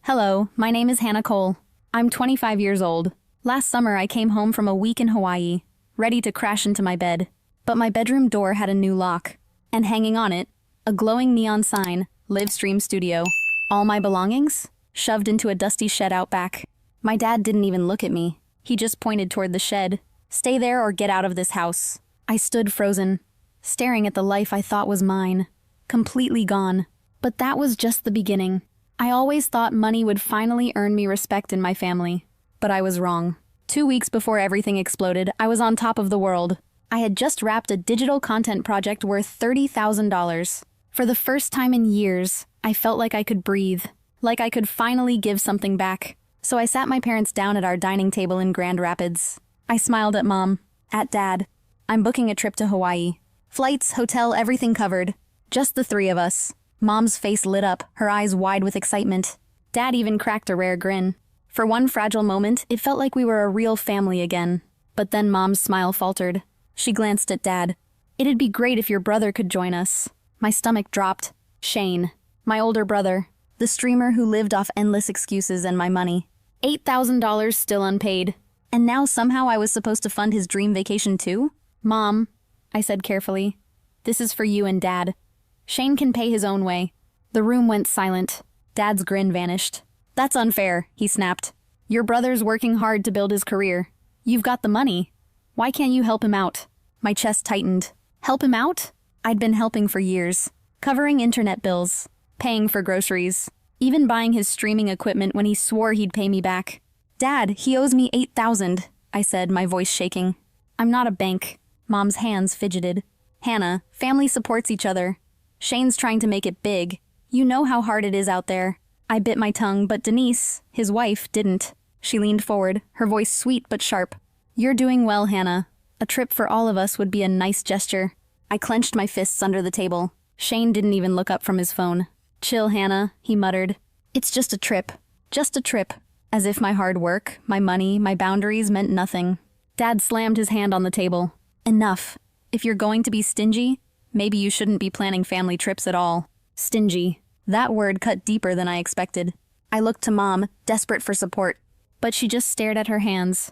Hello, my name is Hannah Cole. I'm 25 years old. Last summer I came home from a week in Hawaii, ready to crash into my bed. But my bedroom door had a new lock, and hanging on it, a glowing neon sign, Livestream Studio. All my belongings? Shoved into a dusty shed out back. My dad didn't even look at me. He just pointed toward the shed. Stay there or get out of this house. I stood frozen, staring at the life I thought was mine. Completely gone. But that was just the beginning. I always thought money would finally earn me respect in my family. But I was wrong. 2 weeks before everything exploded, I was on top of the world. I had just wrapped a digital content project worth $30,000. For the first time in years, I felt like I could breathe, like I could finally give something back. So I sat my parents down at our dining table in Grand Rapids. I smiled at Mom, at Dad. I'm booking a trip to Hawaii. Flights, hotel, everything covered. Just the three of us. Mom's face lit up, her eyes wide with excitement. Dad even cracked a rare grin. For one fragile moment, it felt like we were a real family again. But then Mom's smile faltered. She glanced at Dad. It'd be great if your brother could join us. My stomach dropped. Shane, my older brother, the streamer who lived off endless excuses and my money. $8,000 still unpaid. And now somehow I was supposed to fund his dream vacation too? Mom, I said carefully, this is for you and Dad. Shane can pay his own way. The room went silent. Dad's grin vanished. That's unfair, he snapped. Your brother's working hard to build his career. You've got the money. Why can't you help him out? My chest tightened. Help him out? I'd been helping for years. Covering internet bills. Paying for groceries. Even buying his streaming equipment when he swore he'd pay me back. Dad, he owes me $8,000, I said, my voice shaking. I'm not a bank. Mom's hands fidgeted. Hannah, family supports each other. Shane's trying to make it big. You know how hard it is out there. I bit my tongue, but Denise, his wife, didn't. She leaned forward, her voice sweet but sharp. You're doing well, Hannah. A trip for all of us would be a nice gesture. I clenched my fists under the table. Shane didn't even look up from his phone. Chill, Hannah, he muttered. It's just a trip. Just a trip. As if my hard work, my money, my boundaries meant nothing. Dad slammed his hand on the table. Enough. If you're going to be stingy, maybe you shouldn't be planning family trips at all. Stingy. That word cut deeper than I expected. I looked to Mom, desperate for support. But she just stared at her hands.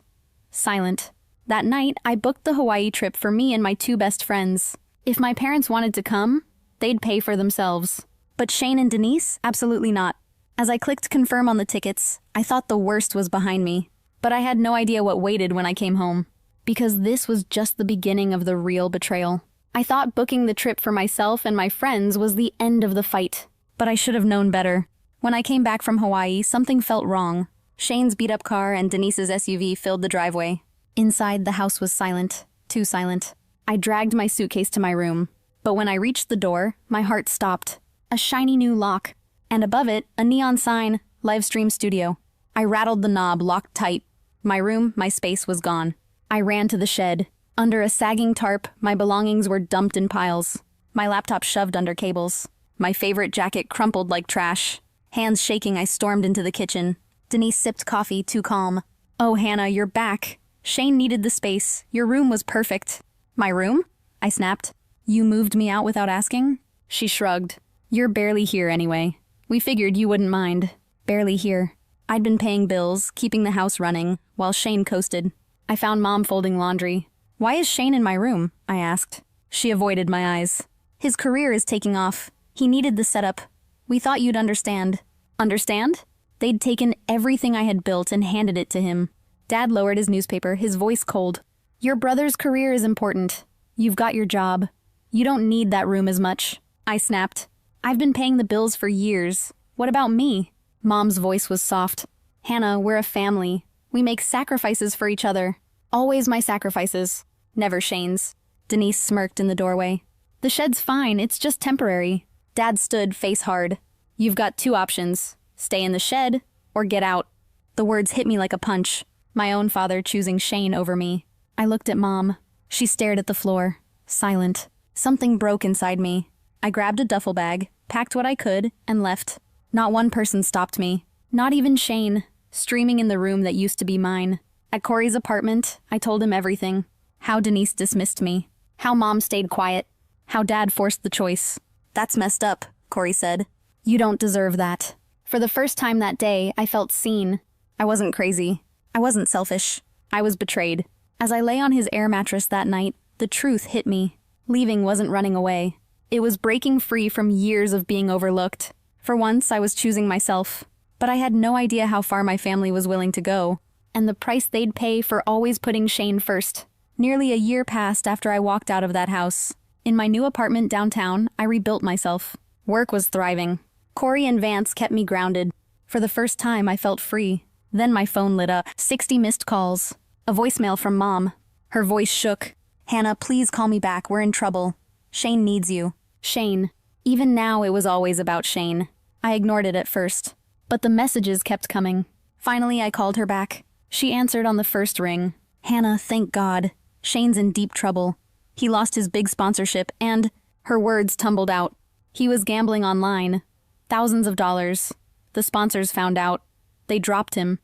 Silent. That night, I booked the Hawaii trip for me and my two best friends. If my parents wanted to come, they'd pay for themselves. But Shane and Denise? Absolutely not. As I clicked confirm on the tickets, I thought the worst was behind me. But I had no idea what waited when I came home. Because this was just the beginning of the real betrayal. I thought booking the trip for myself and my friends was the end of the fight. But I should have known better. When I came back from Hawaii, something felt wrong. Shane's beat-up car and Denise's SUV filled the driveway. Inside, the house was silent. Too silent. I dragged my suitcase to my room. But when I reached the door, my heart stopped. A shiny new lock. And above it, a neon sign, Livestream Studio. I rattled the knob, locked tight. My room, my space was gone. I ran to the shed. Under a sagging tarp, my belongings were dumped in piles. My laptop shoved under cables. My favorite jacket crumpled like trash. Hands shaking, I stormed into the kitchen. Denise sipped coffee, too calm. Oh, Hannah, you're back. Shane needed the space. Your room was perfect. My room? I snapped. You moved me out without asking? She shrugged. You're barely here anyway. We figured you wouldn't mind. Barely here. I'd been paying bills, keeping the house running, while Shane coasted. I found Mom folding laundry. Why is Shane in my room? I asked. She avoided my eyes. His career is taking off. He needed the setup. We thought you'd understand. Understand? They'd taken everything I had built and handed it to him. Dad lowered his newspaper, his voice cold. Your brother's career is important. You've got your job. You don't need that room as much. I snapped. I've been paying the bills for years. What about me? Mom's voice was soft. Hannah, we're a family. We make sacrifices for each other. Always my sacrifices. Never Shane's. Denise smirked in the doorway. The shed's fine, it's just temporary. Dad stood, face hard. You've got two options. Stay in the shed, or get out. The words hit me like a punch. My own father choosing Shane over me. I looked at Mom. She stared at the floor. Silent. Something broke inside me. I grabbed a duffel bag, packed what I could, and left. Not one person stopped me. Not even Shane, streaming in the room that used to be mine. At Corey's apartment, I told him everything. How Denise dismissed me. How Mom stayed quiet. How Dad forced the choice. That's messed up, Corey said. You don't deserve that. For the first time that day, I felt seen. I wasn't crazy. I wasn't selfish. I was betrayed. As I lay on his air mattress that night, the truth hit me. Leaving wasn't running away. It was breaking free from years of being overlooked. For once, I was choosing myself. But I had no idea how far my family was willing to go, and the price they'd pay for always putting Shane first. Nearly a year passed after I walked out of that house. In my new apartment downtown, I rebuilt myself. Work was thriving. Corey and Vance kept me grounded. For the first time, I felt free. Then my phone lit up. 60 missed calls. A voicemail from Mom. Her voice shook. "Hannah, please call me back. We're in trouble. Shane needs you." Shane. Even now, it was always about Shane. I ignored it at first. But the messages kept coming. Finally, I called her back. She answered on the first ring. "Hannah, thank God. Shane's in deep trouble. He lost his big sponsorship and..." Her words tumbled out. "He was gambling online. Thousands of dollars. The sponsors found out. They dropped him.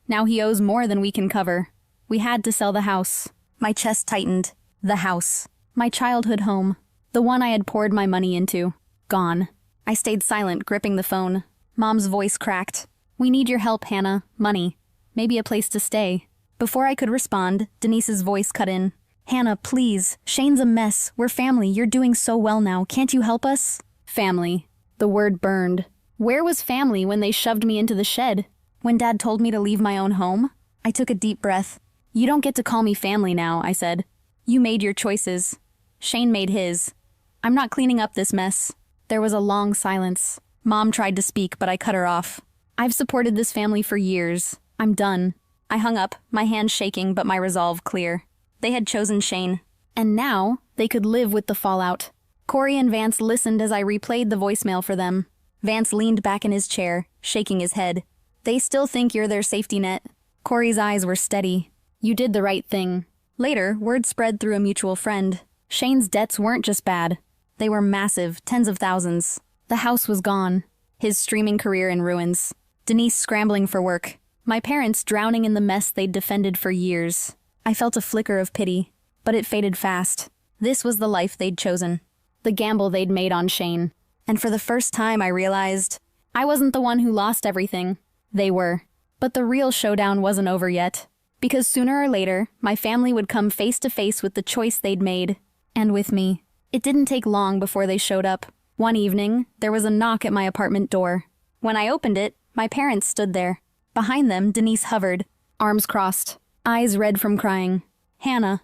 Now he owes more than we can cover. We had to sell the house." My chest tightened. The house. My childhood home. The one I had poured my money into. Gone. I stayed silent, gripping the phone. Mom's voice cracked. "We need your help, Hannah. Money. Maybe a place to stay." Before I could respond, Denise's voice cut in. "Hannah, please. Shane's a mess. We're family. You're doing so well now. Can't you help us?" Family. The word burned. Where was family when they shoved me into the shed? When Dad told me to leave my own home? I took a deep breath. "You don't get to call me family now," I said. "You made your choices. Shane made his. I'm not cleaning up this mess." There was a long silence. Mom tried to speak, but I cut her off. "I've supported this family for years. I'm done." I hung up, my hands shaking but my resolve clear. They had chosen Shane. And now, they could live with the fallout. Corey and Vance listened as I replayed the voicemail for them. Vance leaned back in his chair, shaking his head. "They still think you're their safety net." Corey's eyes were steady. "You did the right thing." Later, word spread through a mutual friend. Shane's debts weren't just bad. They were massive, tens of thousands. The house was gone. His streaming career in ruins. Denise scrambling for work. My parents drowning in the mess they'd defended for years. I felt a flicker of pity, but it faded fast. This was the life they'd chosen. The gamble they'd made on Shane. And for the first time I realized I wasn't the one who lost everything. They were. But the real showdown wasn't over yet. Because sooner or later, my family would come face to face with the choice they'd made. And with me. It didn't take long before they showed up. One evening, there was a knock at my apartment door. When I opened it, my parents stood there. Behind them, Denise hovered, arms crossed, eyes red from crying. "Hannah,"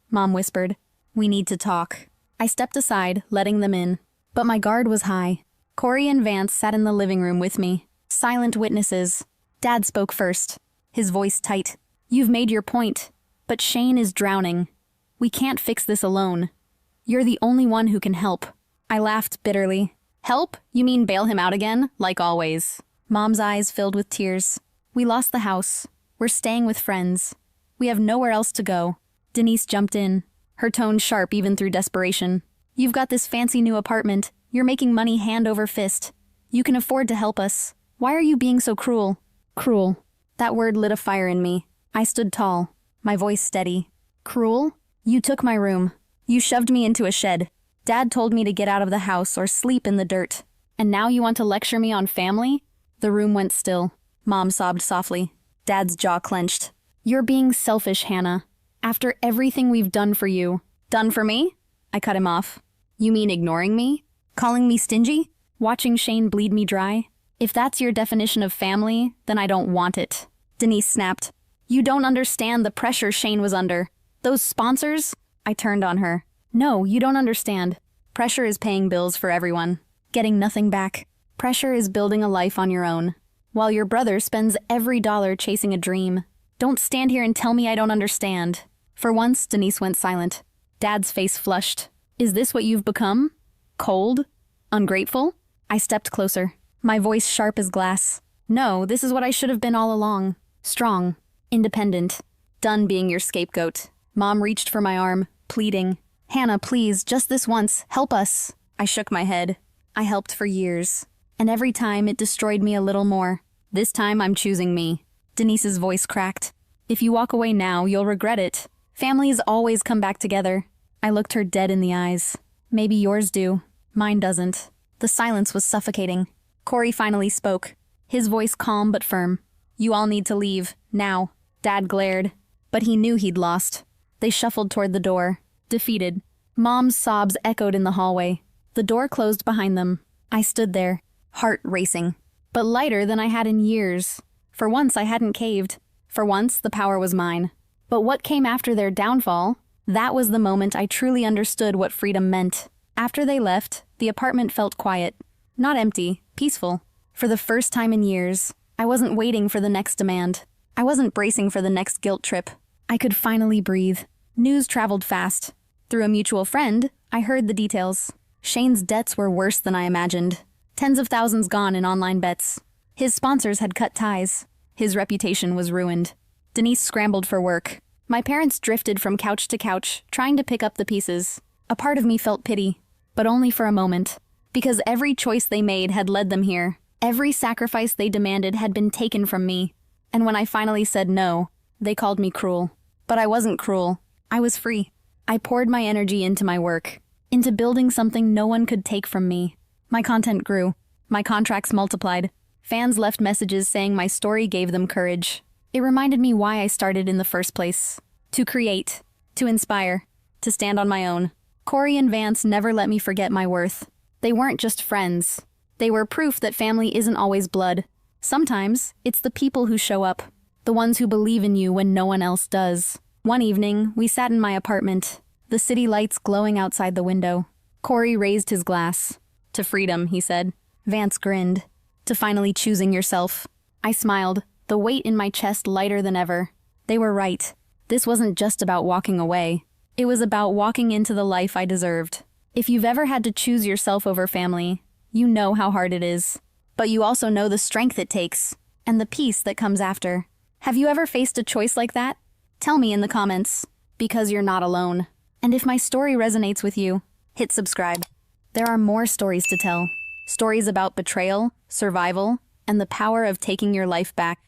Mom whispered. "We need to talk." I stepped aside, letting them in. But my guard was high. Corey and Vance sat in the living room with me. Silent witnesses. Dad spoke first, his voice tight. "You've made your point, but Shane is drowning. We can't fix this alone. You're the only one who can help." I laughed bitterly. "Help? You mean bail him out again? Like always." Mom's eyes filled with tears. "We lost the house. We're staying with friends. We have nowhere else to go." Denise jumped in, her tone sharp even through desperation. "You've got this fancy new apartment. You're making money hand over fist. You can afford to help us. Why are you being so cruel?" Cruel. That word lit a fire in me. I stood tall, my voice steady. "Cruel? You took my room. You shoved me into a shed. Dad told me to get out of the house or sleep in the dirt. And now you want to lecture me on family?" The room went still. Mom sobbed softly. Dad's jaw clenched. "You're being selfish, Hannah. After everything we've done for you." "Done for me?" I cut him off. "You mean ignoring me? Calling me stingy? Watching Shane bleed me dry? If that's your definition of family, then I don't want it." Denise snapped. "You don't understand the pressure Shane was under. Those sponsors?" I turned on her. "No, you don't understand. Pressure is paying bills for everyone. Getting nothing back. Pressure is building a life on your own. While your brother spends every dollar chasing a dream. Don't stand here and tell me I don't understand." For once, Denise went silent. Dad's face flushed. "Is this what you've become? Cold? Ungrateful?" I stepped closer, my voice sharp as glass. "No, this is what I should have been all along. Strong. Independent. Done being your scapegoat." Mom reached for my arm, pleading. "Hannah, please, just this once, help us." I shook my head. I helped for years. And every time it destroyed me a little more. This time I'm choosing me. Denise's voice cracked. "If you walk away now, you'll regret it. Families always come back together." I looked her dead in the eyes. "Maybe yours do. Mine doesn't." The silence was suffocating. Corey finally spoke. his voice calm but firm. "You all need to leave, now." Dad glared, but he knew he'd lost. They shuffled toward the door, defeated. Mom's sobs echoed in the hallway. The door closed behind them. I stood there, heart racing, but lighter than I had in years. For once, I hadn't caved. For once, the power was mine. But what came after their downfall, that was the moment I truly understood what freedom meant. After they left, the apartment felt quiet. Not empty, peaceful. For the first time in years, I wasn't waiting for the next demand. I wasn't bracing for the next guilt trip. I could finally breathe. News traveled fast. Through a mutual friend, I heard the details. Shane's debts were worse than I imagined. Tens of thousands gone in online bets. His sponsors had cut ties. His reputation was ruined. Denise scrambled for work. My parents drifted from couch to couch, trying to pick up the pieces. A part of me felt pity, but only for a moment. Because every choice they made had led them here. Every sacrifice they demanded had been taken from me. And when I finally said no, they called me cruel. But I wasn't cruel. I was free. I poured my energy into my work, into building something no one could take from me. My content grew. My contracts multiplied. Fans left messages saying my story gave them courage. It reminded me why I started in the first place. To create, to inspire, to stand on my own. Corey and Vance never let me forget my worth. They weren't just friends. They were proof that family isn't always blood. Sometimes, it's the people who show up. The ones who believe in you when no one else does. One evening, we sat in my apartment, the city lights glowing outside the window. Corey raised his glass. "To freedom," he said. Vance grinned. "To finally choosing yourself." I smiled, the weight in my chest lighter than ever. They were right. This wasn't just about walking away. It was about walking into the life I deserved. If you've ever had to choose yourself over family, you know how hard it is. But you also know the strength it takes, and the peace that comes after. Have you ever faced a choice like that? Tell me in the comments, because you're not alone. And if my story resonates with you, hit subscribe. There are more stories to tell. Stories about betrayal, survival, and the power of taking your life back.